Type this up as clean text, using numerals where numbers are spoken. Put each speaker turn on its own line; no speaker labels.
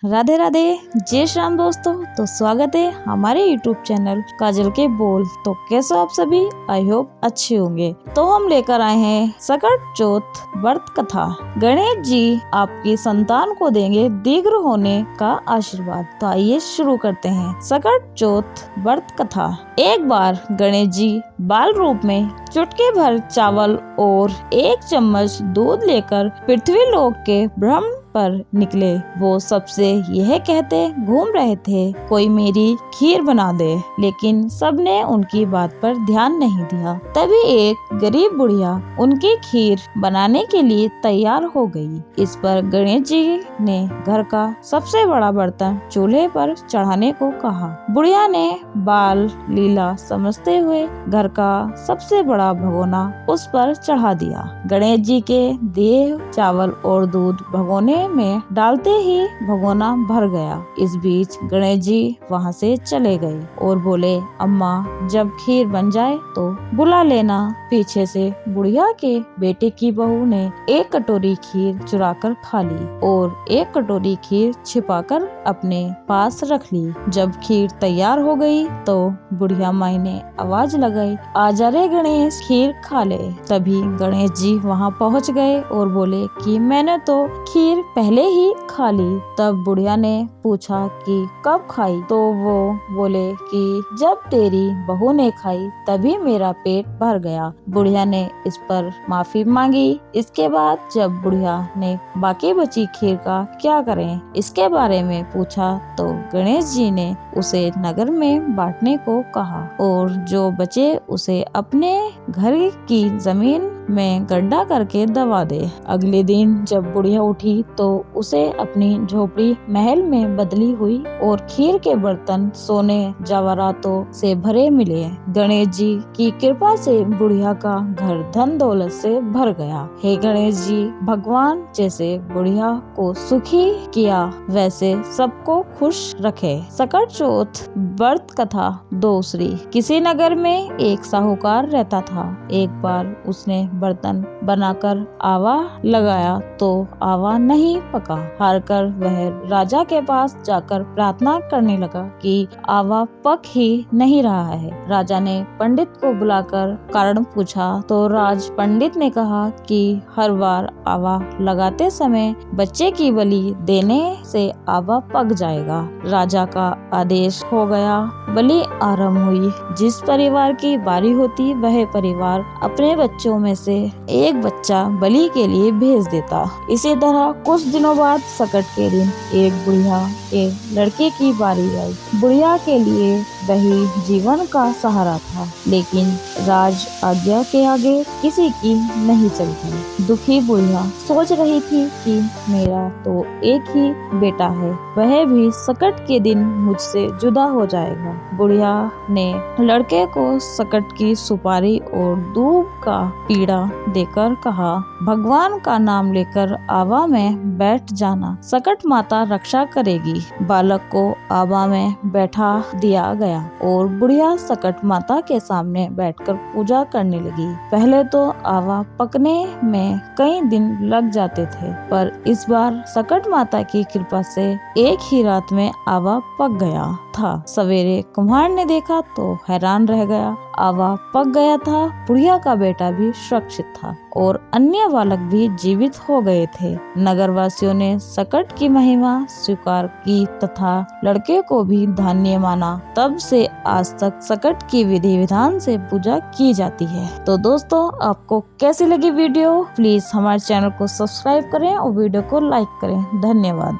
राधे राधे, जय श्री राम दोस्तों। तो स्वागत है हमारे YouTube चैनल काजल के बोल। तो कैसे आप सभी, आई होप अच्छे होंगे। तो हम लेकर आए हैं सकट चौथ व्रत कथा। गणेश जी आपकी संतान को देंगे दीर्घ होने का आशीर्वाद। तो आइए शुरू करते हैं सकट चौथ व्रत कथा। एक बार गणेश जी बाल रूप में चुटकी भर चावल और 1 चम्मच दूध लेकर पृथ्वी लोक के भ्रमण पर निकले। वो सबसे यह कहते घूम रहे थे, कोई मेरी खीर बना दे, लेकिन सबने उनकी बात पर ध्यान नहीं दिया। तभी एक गरीब बुढ़िया उनकी खीर बनाने के लिए तैयार हो गई। इस पर गणेश जी ने घर का सबसे बड़ा बर्तन चूल्हे पर चढ़ाने को कहा। बुढ़िया ने बाल लीला समझते हुए घर का सबसे बड़ा भगोना उस पर चढ़ा दिया। गणेश जी के दिए चावल और दूध भगोने में डालते ही भगोना भर गया। इस बीच गणेश जी वहाँ से चले गए और बोले, अम्मा जब खीर बन जाए तो बुला लेना। पीछे से बुढ़िया के बेटे की बहू ने 1 कटोरी खीर चुराकर खा ली और 1 कटोरी खीर छिपाकर अपने पास रख ली। जब खीर तैयार हो गई तो बुढ़िया माई ने आवाज लगाई, आजा रे गणेश, खीर खा ले। तभी गणेश जी वहाँ पहुँच गए और बोले कि मैंने तो खीर पहले ही खा ली। तब बुढ़िया ने पूछा कि कब खाई? तो वो बोले कि जब तेरी बहू ने खाई तभी मेरा पेट भर गया। बुढ़िया ने इस पर माफी मांगी। इसके बाद जब बुढ़िया ने बाकी बची खीर का क्या करें इसके बारे में पूछा तो गणेश जी ने उसे नगर में बांटने को कहा और जो बचे उसे अपने घर की जमीन में गड्ढा करके दबा दे। अगले दिन जब बुढ़िया उठी तो उसे अपनी झोपड़ी महल में बदली हुई और खीर के बर्तन सोने जवाहरातों से भरे मिले। गणेश जी की कृपा से बुढ़िया का घर धन दौलत से भर गया। हे गणेश जी, भगवान जैसे बुढ़िया को सुखी किया वैसे सबको खुश रखे। सकट चौथ व्रत कथा दूसरी। किसी नगर में एक साहूकार रहता था। एक बार उसने बर्तन बनाकर आवा लगाया तो आवा नहीं पका। हार कर वह राजा के पास जाकर प्रार्थना करने लगा कि आवा पक ही नहीं रहा है। राजा ने पंडित को बुलाकर कारण पूछा तो राज पंडित ने कहा कि हर बार आवा लगाते समय बच्चे की बलि देने से आवा पक जाएगा। राजा का आदेश हो गया। बलि आरंभ हुई। जिस परिवार की बारी होती वह परिवार अपने बच्चों में से एक बच्चा बलि के लिए भेज देता। इसी तरह कुछ दिनों बाद सकट के दिन एक बुढ़िया के लड़के की बारी आई। बुढ़िया के लिए वही जीवन का सहारा था, लेकिन राज आज्ञा के आगे किसी की नहीं चलती। दुखी बुढ़िया सोच रही थी कि मेरा तो एक ही बेटा है, वह भी सकट के दिन मुझसे जुदा हो जाएगा। बुढ़िया ने लड़के को सकट की सुपारी और दूब का पीड़ा देकर कहा, भगवान का नाम लेकर आवा में बैठ जाना, सकट माता रक्षा करेगी। बालक को आवा में बैठा दिया गया और बुढ़िया सकट माता के सामने बैठकर पूजा करने लगी। पहले तो आवा पकने में कई दिन लग जाते थे, पर इस बार सकट माता की कृपा से एक ही रात में आवा पक गया था। सवेरे कुम्हार ने देखा तो हैरान रह गया। आवा पक गया था। बुढ़िया का बेटा भी सुरक्षित था और अन्य बालक भी जीवित हो गए थे। नगरवासियों ने सकट की महिमा स्वीकार की तथा लड़के को भी धन्य माना। तब से आज तक सकट की विधि विधान से पूजा की जाती है। तो दोस्तों, आपको कैसी लगी वीडियो? प्लीज हमारे चैनल को सब्सक्राइब करें और वीडियो को लाइक करें। धन्यवाद।